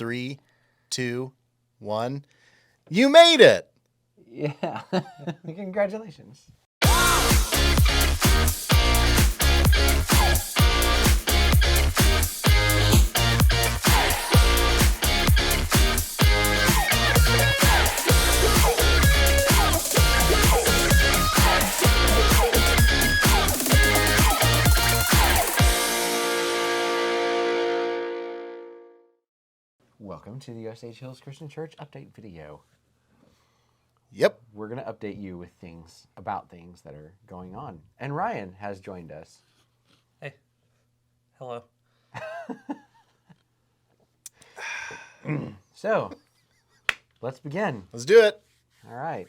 3, 2, 1. You made it! Yeah. Congratulations. Welcome to the Osage Hills Christian Church update video. Yep. We're going to update you with things about things that are going on. And Ryan has joined us. Hey. Hello. So, let's begin. Let's do it. All right.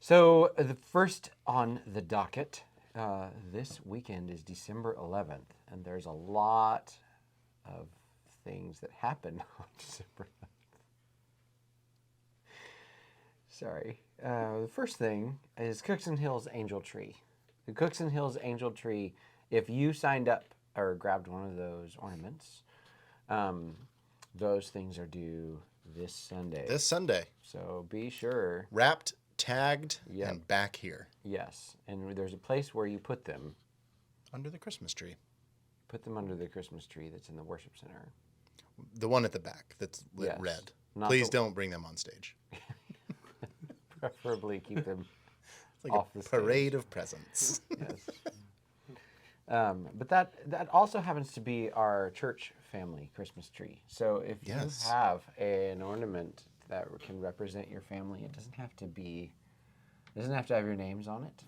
So, the first on the docket this weekend is December 11th. And there's a lot of things that happen on December 11th. Sorry. The first thing is Cookson Hills Angel Tree. The Cookson Hills Angel Tree, if you signed up or grabbed one of those ornaments, those things are due this Sunday. This Sunday. So be sure. Wrapped, tagged, Yep. and back here. Yes. And there's a place where you put them. Under the Christmas tree. Put them under the Christmas tree that's in the worship center. The one at the back that's lit Yes. red. Not Please the- don't bring them on stage. Preferably keep them It's like off a the stage. parade of presents. Yes. But that also happens to be our church family Christmas tree. So if Yes. you have an ornament that can represent your family, it doesn't have to have your names on it.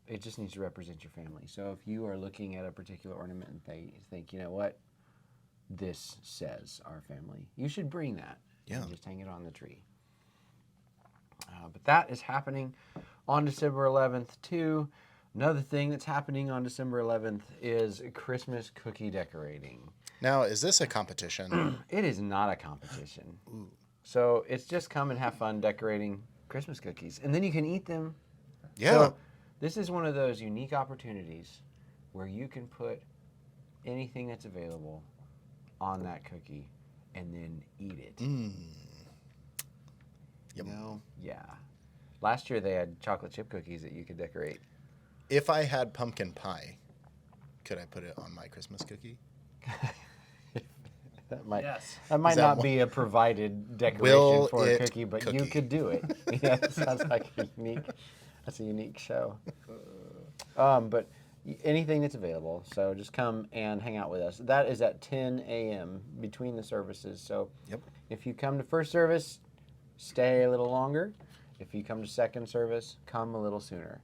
It just needs to represent your family. So if you are looking at a particular ornament and they think, you know what, this says our family, you should bring that. Yeah. And just hang it on the tree. But that is happening on December 11th, too. Another thing that's happening on December 11th is Christmas cookie decorating. Now, is this a competition? It is not a competition. So it's just come and have fun decorating Christmas cookies. And then you can eat them. Yeah. So this is one of those unique opportunities where you can put anything that's available on that cookie and then eat it. You know? Yeah. Last year they had chocolate chip cookies that you could decorate. If I had pumpkin pie, could I put it on my Christmas cookie? That might Yes. that might Is that not one- be a provided decoration Will for a it cookie, but you cookie? could do it. Yeah, it sounds like that's a unique show. But anything that's available, so just come and hang out with us. That is at 10 a.m. between the services. So Yep. if you come to first service, stay a little longer. If you come to second service, come a little sooner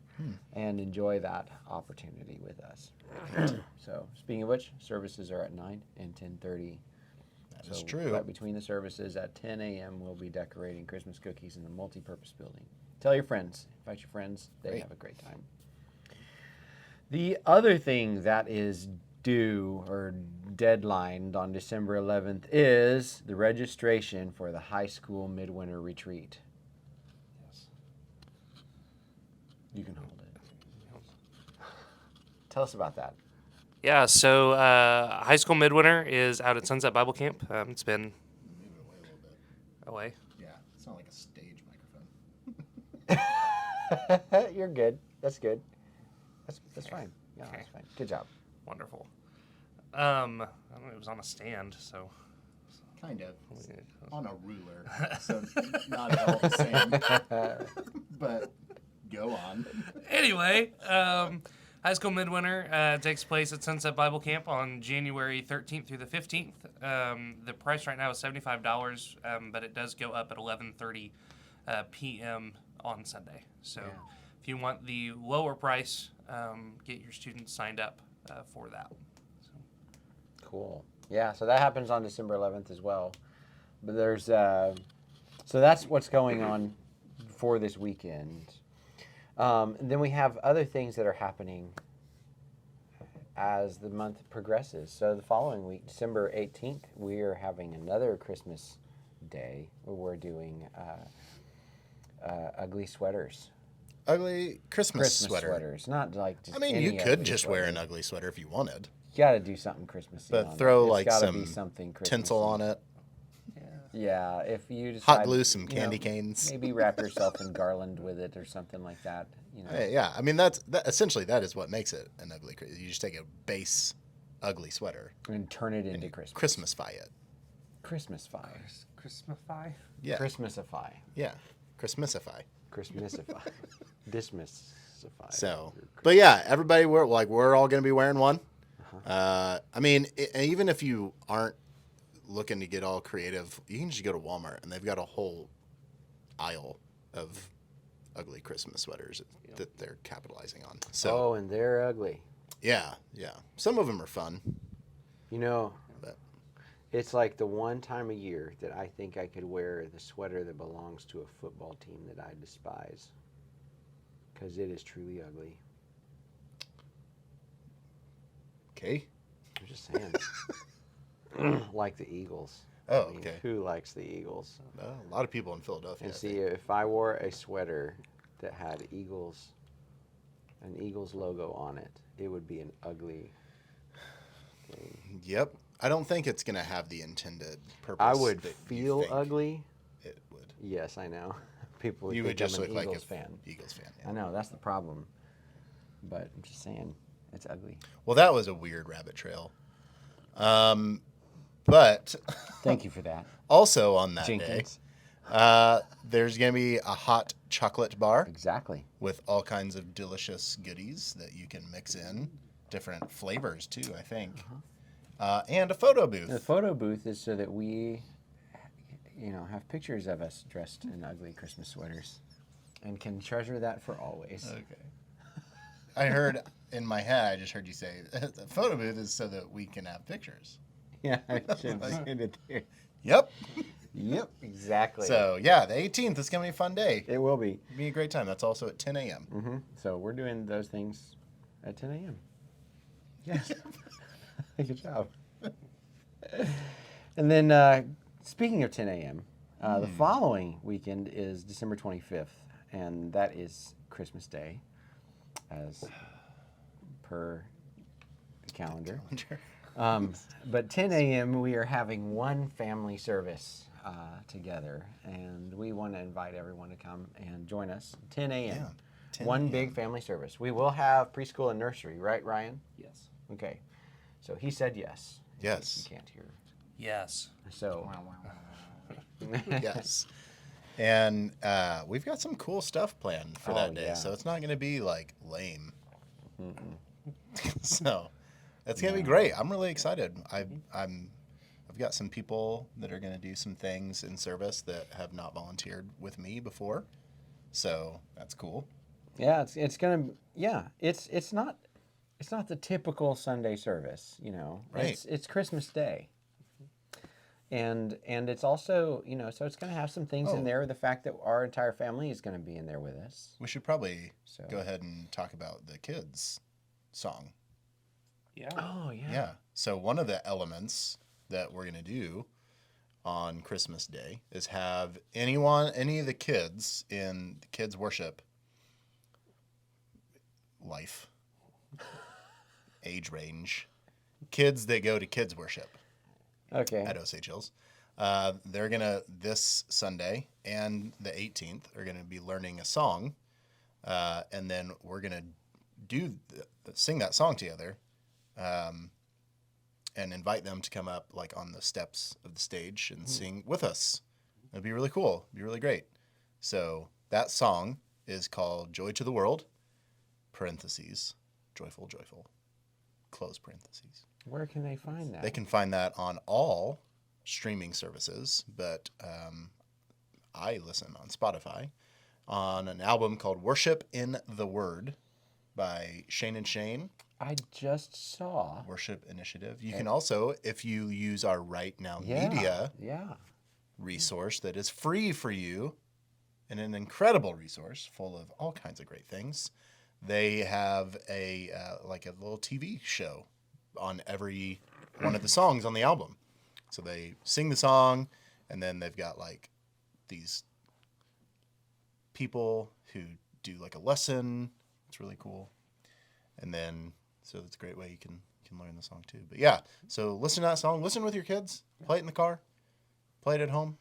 and enjoy that opportunity with us. So speaking of which, services are at 9 and 10:30. That is true. Right between the services at 10 a.m. we'll be decorating Christmas cookies in the multi-purpose building. Tell your friends. Invite your friends. They Great. have a great time. The other thing that is due or deadlined on December 11th is the registration for the high school midwinter retreat. Yes. You can hold it. Tell us about that. Yeah, so High School Midwinter is out at Sunset Bible Camp. It's been Move it away a little bit. away. Yeah, it's not like a stage microphone. You're good. That's good. That's fine. Yeah, Okay. that's fine. Good job. Wonderful. I don't know, it was on a stand, so. Kind of. On a ruler, so not at all the same. But go on. Anyway, High School Midwinter takes place at Sunset Bible Camp on January 13th through the 15th. The price right now is $75, but it does go up at 11:30 p.m. on Sunday. So if you want the lower price, get your students signed up for that. So. Cool. Yeah, so that happens on December 11th as well. But there's, so that's what's going on for this weekend. And then we have other things that are happening as the month progresses. So the following week, December 18th, we are having another Christmas day where we're doing ugly sweaters. Ugly Christmas sweater. Sweaters, not like just I mean, any you could ugly just wear sweater. an ugly sweater if you wanted. You got to do something Christmassy But on throw it. It's like gotta some be something tinsel Christmassy. on it. Yeah, if you decide, Hot glue, some you know, candy canes. maybe wrap yourself in garland with it or something like that. You know, Yeah, I mean that essentially that is what makes it an ugly. You just take a base ugly sweater, and turn it into Christmas. Christmasify it. Christmasify. Christmasify. Yeah, Christmasify. yeah, Christmasify. Christmasify. Dismissify. So, but yeah, everybody we're all gonna be wearing one. I mean, even if you aren't looking to get all creative, you can just go to Walmart and they've got a whole aisle of ugly Christmas sweaters that they're capitalizing on. So, Oh, and they're ugly. yeah. Some of them are fun, You know, but it's like the one time a year that I think I could wear the sweater that belongs to a football team that I despise. Because it is truly ugly. okay. I'm just saying. Like the Eagles. Oh, I mean, okay. Who likes the Eagles? A lot of people in Philadelphia. And I see, think. if I wore a sweater that had an Eagles logo on it, it would be an ugly thing. Yep. I don't think it's gonna have the intended purpose. I would that you feel think ugly. It would. Yes, I know. People would You think would just I'm look an like Eagles a fan. Eagles fan. I Yeah. know, that's the problem. But I'm just saying, it's ugly. Well, that was a weird rabbit trail. But Thank you for that, also on that Jenkins. day, there's going to be a hot chocolate bar Exactly. with all kinds of delicious goodies that you can mix in, different flavors too, I think, and a photo booth. The photo booth is so that we, have pictures of us dressed in ugly Christmas sweaters and can treasure that for always. Okay. I heard in my head, I just heard you say the photo booth is so that we can have pictures. Yeah, I should have seen it there. Yep. Yep, exactly. So yeah, the 18th is going to be a fun day. It will be. It'll be a great time. That's also at 10 a.m. Mm-hmm. So we're doing those things at 10 a.m. Yes. Good job. And then, speaking of 10 a.m., the following weekend is December 25th, and that is Christmas Day, as per the calendar. But 10 a.m. we are having one family service together, and we want to invite everyone to come and join us. 10 a.m. Yeah, 10 One a.m. big family service. We will have preschool and nursery, right, Ryan? Yes. Okay. So he said yes. in Yes. case You can't hear. Yes. So Yes. And we've got some cool stuff planned for that day, yeah. so it's not going to be like lame. So that's going to be great. I'm really excited. I've got some people that are going to do some things in service that have not volunteered with me before, so that's cool. yeah, it's gonna it's not the typical Sunday service, Right. It's Christmas Day. And it's also, so it's going to have some things in Oh. there. The fact that our entire family is going to be in there with us. We should probably So. go ahead and talk about the kids' song. Yeah. Oh yeah. Yeah. So one of the elements that we're going to do on Christmas Day is have any of the kids in the kids worship life, age range, kids that go to kids worship Okay. at Osage Hills. They're going to, this Sunday and the 18th, are going to be learning a song. And then we're going to sing that song together. And invite them to come up like on the steps of the stage and sing with us. It'd be really cool. It'd be really great. So that song is called Joy to the World, parentheses, joyful, joyful, close parentheses. Where can they find that? They can find that on all streaming services, but I listen on Spotify on an album called Worship in the Word by Shane and Shane. I just saw. Worship Initiative. You can also, if you use our Right Now Yeah. Media Yeah. resource that is free for you and an incredible resource full of all kinds of great things, they have a like a little TV show on every one of the songs on the album. So they sing the song, and then they've got like these people who do like a lesson. It's really cool. And then so it's a great way you can learn the song too. But yeah, so listen to that song. Listen with your kids. Play it in the car. Play it at home.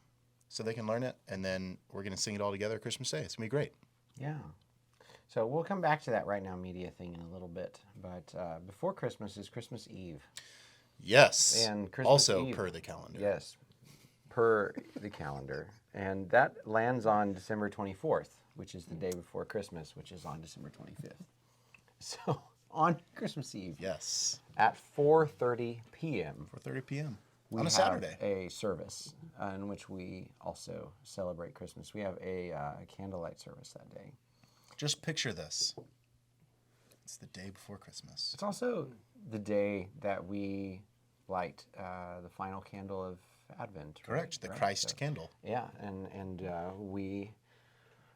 so they can learn it, and then we're going to sing it all together Christmas Day. It's going to be great. Yeah. So we'll come back to that Right Now Media thing in a little bit. But before Christmas is Christmas Eve. Yes. And Christmas also Eve. per the calendar. Yes, per the calendar. And that lands on December 24th, which is the day before Christmas, which is on December 25th. So on Christmas Eve Yes. at 4:30 p.m. 4:30 p.m. we on a have Saturday. a service in which we also celebrate Christmas. We have a candlelight service that day. Just picture this. It's the day before Christmas. It's also the day that we light the final candle of Advent. right? Correct. The Right? Christ So- candle. Yeah, and we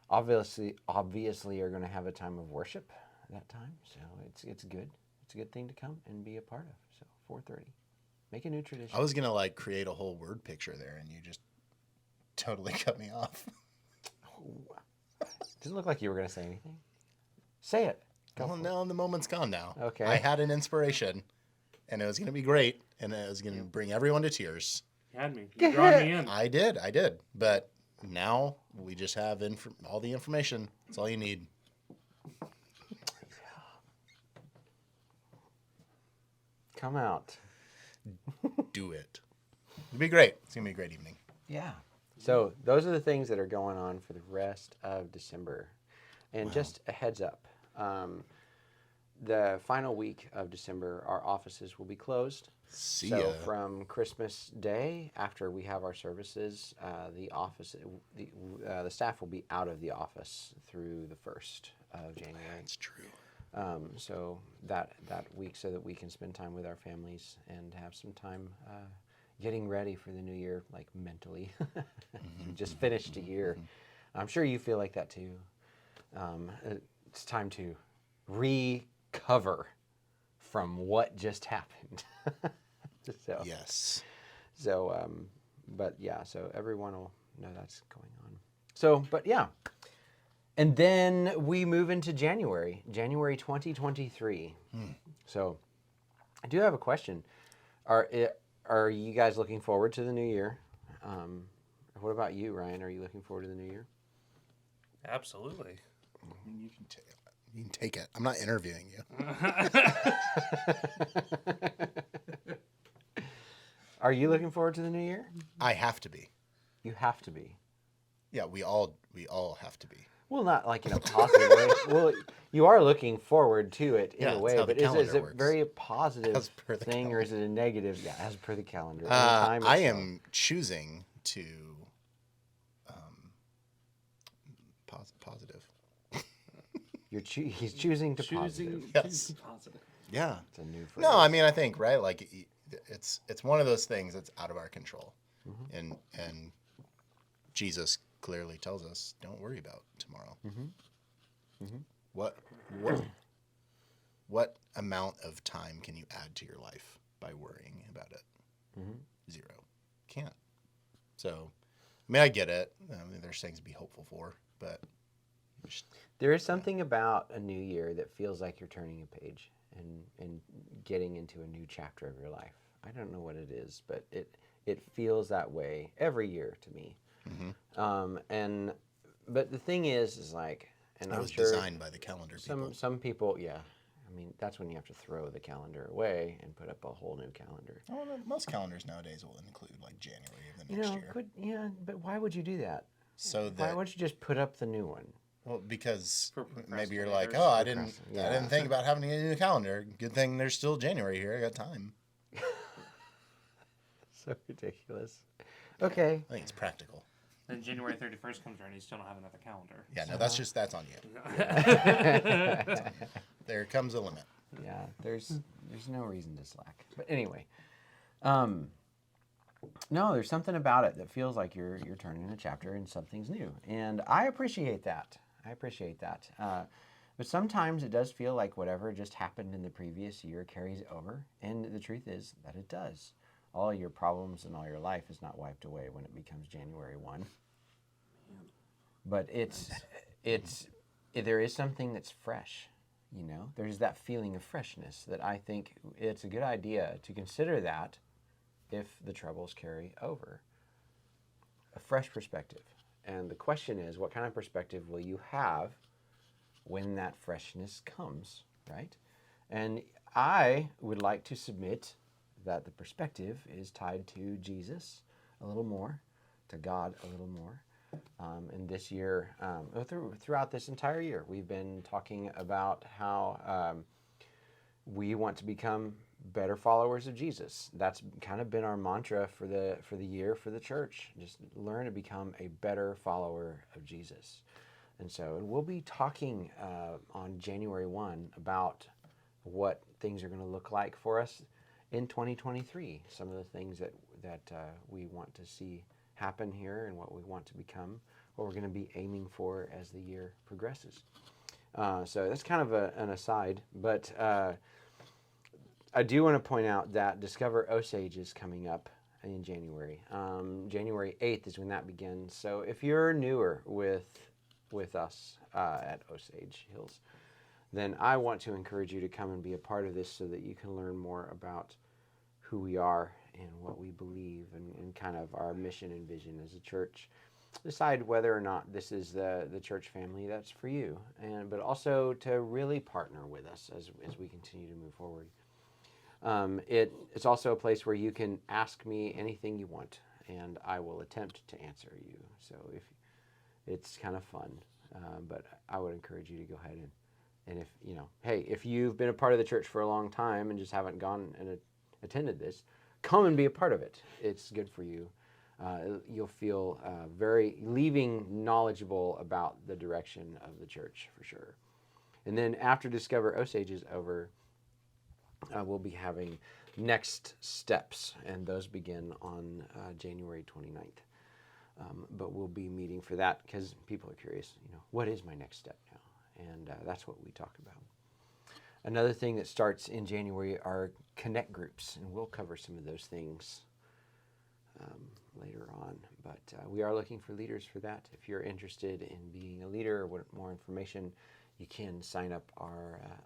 obviously are going to have a time of worship that time. So it's good. It's a good thing to come and be a part of. So 4:30, make a new tradition. I was going to like create a whole word picture there, and you just totally cut me off. Didn't look like you were going to say anything. Say it. Well, no, the moment's gone now. Okay. I had an inspiration, and it was going to be great, and it was going to bring everyone to tears. You had me. You brought me in. I did. But now we just have all the information. That's all you need. Come out. Do it. It'll be great. It's going to be a great evening. Yeah. So those are the things that are going on for the rest of December. And just a heads up, the final week of December, our offices will be closed. See So ya. from Christmas Day, after we have our services, the staff will be out of the office through the 1st of January. That's true. So that week, so that we can spend time with our families and have some time getting ready for the new year, like mentally. Just finished a year. I'm sure you feel like that too. It's time to recover from what just happened. So, Yes. so, but yeah, so everyone will know that's going on. So, but yeah. And then we move into January 2023. So I do have a question. Are you guys looking forward to the new year? What about you, Ryan? Are you looking forward to the new year? Absolutely. You can take it. I'm not interviewing you. Are you looking forward to the new year? I have to be. You have to be. Yeah, we all have to be. Well, not like in a positive way. Well, you are looking forward to it in Yeah, a it's way, how the but is calendar it works. very positive As per the thing or is it a negative? Yeah, as per the calendar. and the I time itself. am choosing to positive. He's choosing to Choosing positive. Yes. to be positive. Yeah. It's a new phrase. No, I mean I think right like it's one of those things that's out of our control, and Jesus clearly tells us don't worry about tomorrow. What amount of time can you add to your life by worrying about it? 0. Can't. So, I mean, I get it. I mean, there's things to be hopeful for, but just, There is something about a new year that feels like you're turning a page and getting into a new chapter of your life. I don't know what it is, but it feels that way every year to me. But the thing is like, and it I'm was sure designed by the calendar people. some people, yeah. I mean, that's when you have to throw the calendar away and put up a whole new calendar. Oh, no, most calendars nowadays will include like January of the You next know, year. but why would you do that? So Why that would you just put up the new one? well, because For maybe you're like, procrastinators. oh, I didn't Yeah. think about having a new calendar. Good thing there's still January here. I got time. So ridiculous. Okay. I think it's practical. Then January 31st comes around, you still don't have another calendar. Yeah, no, that's on you. There comes a limit. Yeah, there's no reason to slack. But anyway, no, there's something about it that feels like you're turning a chapter and something's new, and I appreciate that. But sometimes it does feel like whatever just happened in the previous year carries over, and the truth is that it does. All your problems and all your life is not wiped away when it becomes January 1. But there is something that's fresh. You know, there's that feeling of freshness that I think it's a good idea to consider that if the troubles carry over. A fresh perspective. And the question is, what kind of perspective will you have when that freshness comes, right? And I would like to submit that the perspective is tied to Jesus a little more, to God a little more. And this year, throughout this entire year, we've been talking about how we want to become better followers of Jesus. That's kind of been our mantra for the year for the church. Just learn to become a better follower of Jesus. And so we'll be talking on January 1 about what things are going to look like for us in 2023. Some of the things that we want to see happen here and what we want to become, what we're going to be aiming for as the year progresses. So that's kind of an aside, but I do want to point out that Discover Osage is coming up in January. January 8th is when that begins. So if you're newer with us at Osage Hills, then I want to encourage you to come and be a part of this so that you can learn more about who we are and what we believe and kind of our mission and vision as a church. Decide whether or not this is the church family that's for you, but also to really partner with us as we continue to move forward. It's also a place where you can ask me anything you want, and I will attempt to answer you. So if it's kind of fun, but I would encourage you to go ahead and if you've been a part of the church for a long time and just haven't gone and attended this, come and be a part of it. It's good for you. You'll feel leaving knowledgeable about the direction of the church for sure. And then after Discover Osage is over, we'll be having next steps, and those begin on January 29th. But we'll be meeting for that because people are curious, what is my next step now? And that's what we talk about. Another thing that starts in January are connect groups, and we'll cover some of those things later on. But we are looking for leaders for that. If you're interested in being a leader or want more information, you can sign up on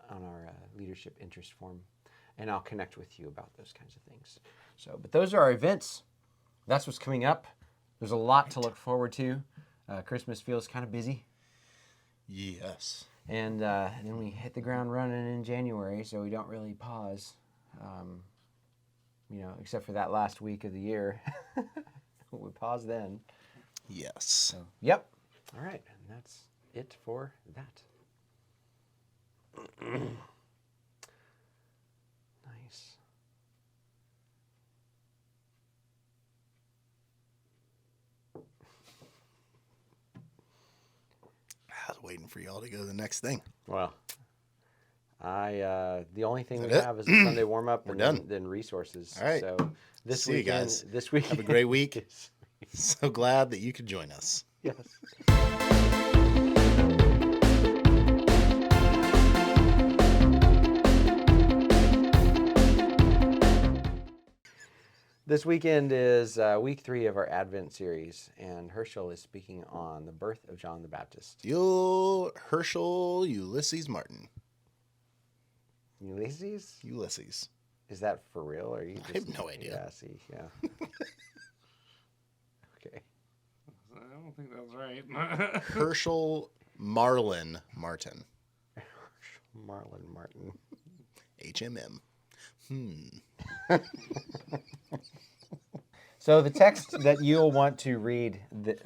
our leadership interest form, and I'll connect with you about those kinds of things. But those are our events. That's what's coming up. There's a lot to look forward to. Christmas feels kind of busy. Yes. And then we hit the ground running in January, so we don't really pause, except for that last week of the year. We pause then. Yes. So, yep. All right. And that's it for that. Nice. I was waiting for y'all to go to the next thing. Well, the only thing Is we that it? have is a Sunday warm up We're and done. then resources. All right. So this See you weekend, guys. This week Have a great week. So glad that you could join us. Yes. This weekend is week 3 of our Advent series, and Herschel is speaking on the birth of John the Baptist. Herschel Ulysses Martin. Ulysses? Ulysses. Is that for real, or are you just... I have no idea. Yeah, see, yeah. Okay. I don't think that's right. Herschel Marlin Martin. Marlon Martin. HMM. So the text that you'll want to read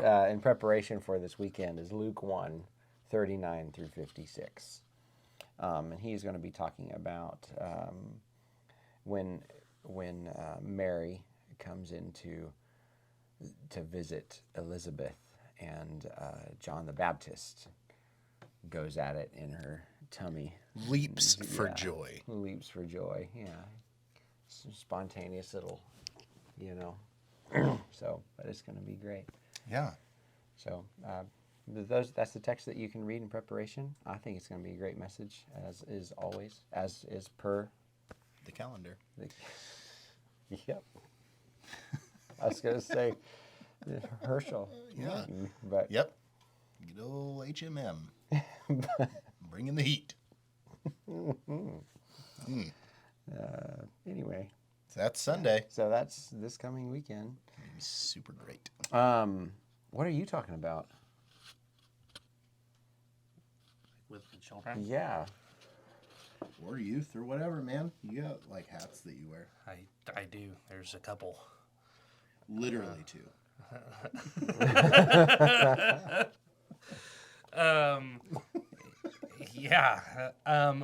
in preparation for this weekend is Luke 1, 39 through 56. And he's going to be talking about when Mary comes in to visit Elizabeth, and John the Baptist goes at it in her tummy. Leaps for Yeah. joy. Leaps for joy, yeah. Some spontaneous little, So, but it's going to be great. Yeah. So, that's the text that you can read in preparation. I think it's going to be a great message, as is always, as is per The calendar. Yep. I was going to say Herschel. Yeah. Martin, but Yep. Good old HMM. Bringing the heat. anyway, So that's Sunday. so that's this coming weekend. Super great. What are you talking about? With the children. Yeah. Or youth or whatever, man. You got like hats that you wear. I do. There's a couple. Literally two. Yeah.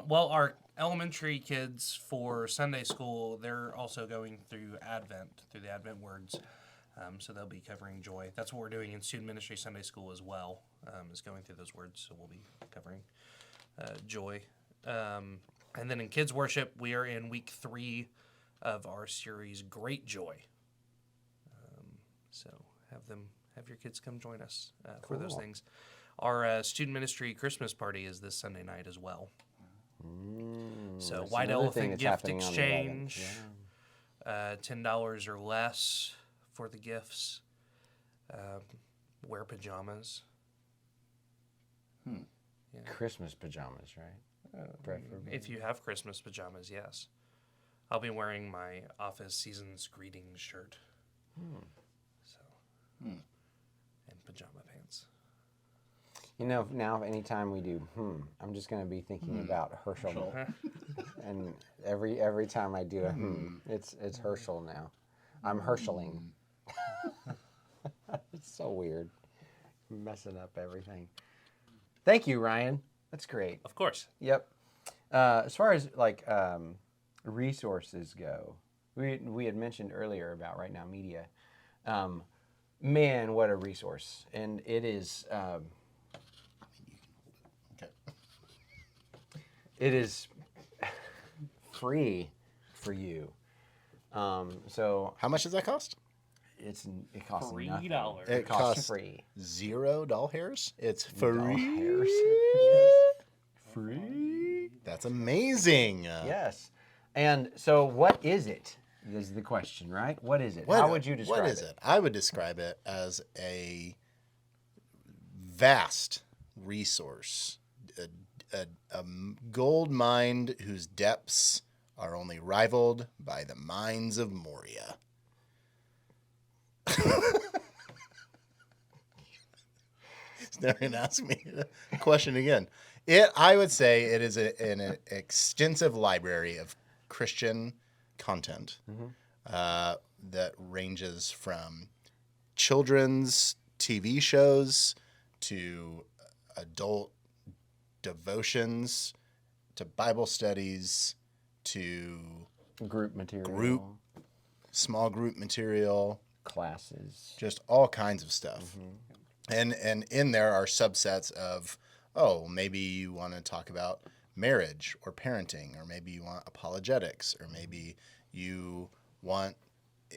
Well, our elementary kids for Sunday school, they're also going through the Advent words. So they'll be covering joy. That's what we're doing in student ministry Sunday school as well, is going through those words. So we'll be covering joy. And then in kids worship, we are in week 3 of our series, Great Joy. So have your kids come join us for those Cool. things. Our student ministry Christmas party is this Sunday night as well. So That's White another thing Elephant that's gift happening on the 11th. exchange, Yeah. $10 or less for the gifts. Wear pajamas. Yeah. Christmas pajamas, right? Preferably. If you have Christmas pajamas, yes. I'll be wearing my office season's greetings shirt. So, and pajama pants. You know, now anytime we do, I'm just going to be thinking about Herschel. And every time I do a it's Herschel now. I'm Herscheling. It's so weird. Messing up everything. Thank you, Ryan. That's great. Of course. Yep. As far as like resources go, we had mentioned earlier about Right Now Media. Man, what a resource! And it is. Okay. It is free for you. So How much does that cost? it costs $3. nothing. It It costs costs free. $0 hairs. It's Doll free. hairs. Free. That's amazing. Yes. And so, what is it? Is the question, right? What is it? How would you describe What is it? I would describe it as a vast resource, a gold mine whose depths are only rivaled by the mines of Moria. He's never going to ask me the question again. I would say it is an extensive library of Christian content that ranges from children's TV shows to adult devotions to Bible studies to Group material. small group material, Classes. just all kinds of stuff. And in there are subsets of, maybe you want to talk about marriage or parenting, or maybe you want apologetics, or maybe you want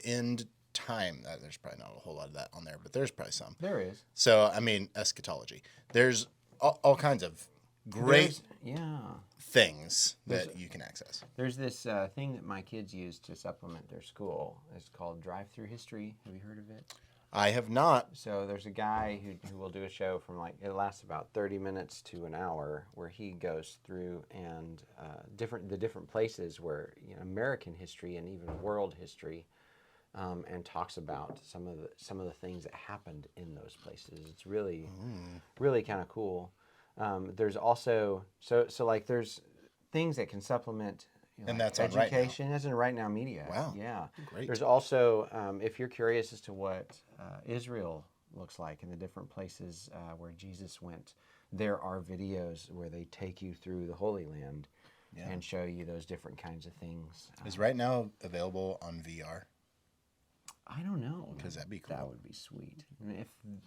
end time. There's probably not a whole lot of that on there, but there's probably some. There is. So, I mean, eschatology. There's all kinds of great things that you can access. There's this thing that my kids use to supplement their school. It's called Drive Through History. Have you heard of it? I have not. So there's a guy who will do a show from it lasts about 30 minutes to an hour, where he goes through and the different places where American history and even world history, and talks about some of the things that happened in those places. It's really really kind of cool. There's also there's things that can supplement. And that's on Right Now. education. That's in Right Now Media. Wow. Yeah. Great. There's also, if you're curious as to what Israel looks like in the different places where Jesus went, there are videos where they take you through the Holy Land and show you those different kinds of things. Is Right Now available on VR? I don't know. 'Cause that'd be cool. That would be sweet. I mean, if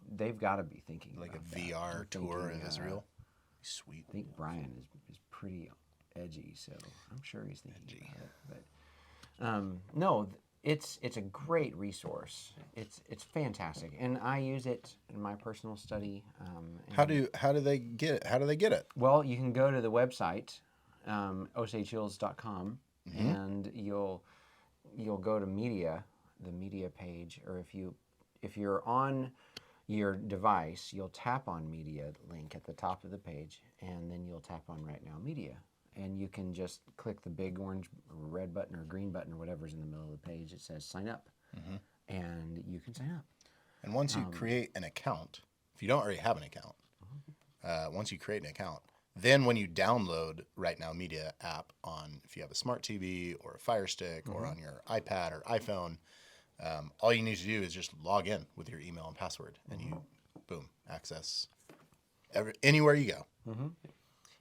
they've got to be thinking Like a about that. VR I'm tour thinking, of Israel? Sweet. I think Brian is pretty edgy, so I'm sure he's thinking about it. But no, it's a great resource. It's fantastic, and I use it in my personal study. How do they get it? How do they get it? Well, you can go to the website, osahills.com, and you'll go to media, the media page, or if you're on your device, you'll tap on media link at the top of the page, and then you'll tap on Right Now Media. And you can just click the big orange or red button or green button or whatever's in the middle of the page. It says sign up. And you can sign up. And once you create an account, if you don't already have an account, once you create an account, then when you download Right Now Media app on, if you have a smart TV or a Fire Stick or on your iPad or iPhone, all you need to do is just log in with your email and password, and you, boom, access anywhere you go.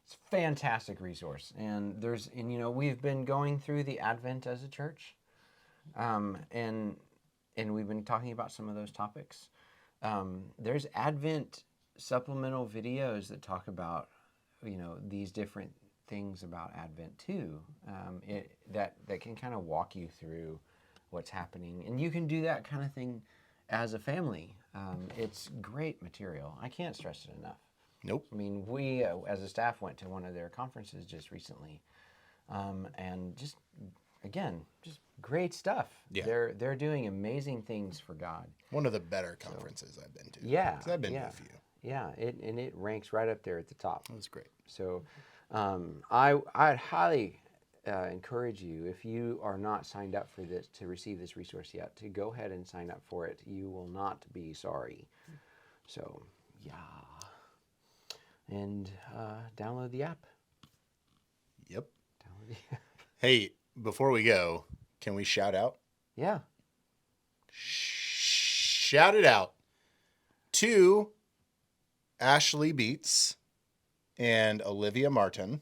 It's a fantastic resource, and we've been going through the Advent as a church, and we've been talking about some of those topics. There's Advent supplemental videos that talk about these different things about Advent too. That can kind of walk you through what's happening, and you can do that kind of thing as a family. It's great material. I can't stress it enough. Nope. I mean, we as a staff went to one of their conferences just recently, and just great stuff. Yeah. They're doing amazing things for God. One of the better conferences I've been to. Yeah, 'Cause I've been to yeah. a few. Yeah, it ranks right up there at the top. It was great. So I'd highly encourage you, if you are not signed up for this, to receive this resource yet, to go ahead and sign up for it. You will not be sorry. So, yeah. And download the app. Yep. Download the app. Hey, before we go, can we shout out? Yeah. Shout it out to Ashley Beats and Olivia Martin.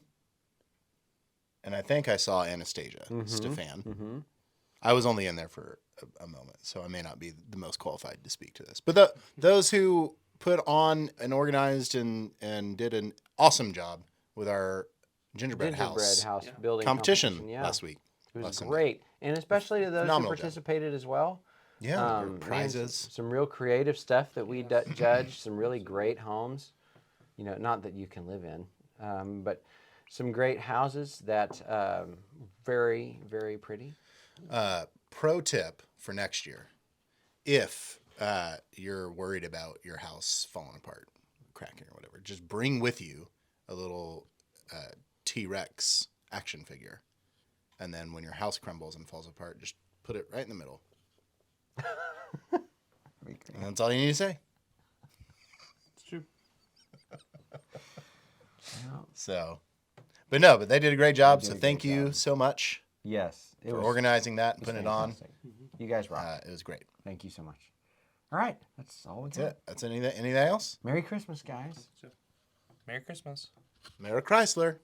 And I think I saw Anastasia Stefan. Mm-hmm. I was only in there for a moment, so I may not be the most qualified to speak to this. But those who put on and organized and did an awesome job with our gingerbread house building competition Yeah. last week. It was last Sunday. great. And especially to those Phenomenal who job. participated as well. Yeah, there were Man, prizes. some real creative stuff that we judged, some really great homes. Not that you can live in, but some great houses that very, very pretty. Pro tip for next year: if you're worried about your house falling apart, cracking, or whatever, just bring with you a little T-Rex action figure, and then when your house crumbles and falls apart, just put it right in the middle. And that's all you need to say. It's true. So, but they did a great job. So thank you so much Yes. for organizing that and putting it on. You guys rock. It was great. Thank you so much. All right. That's all we That's got. it. That's anything else? Merry Christmas, guys. Merry Christmas. Merry Chrysler.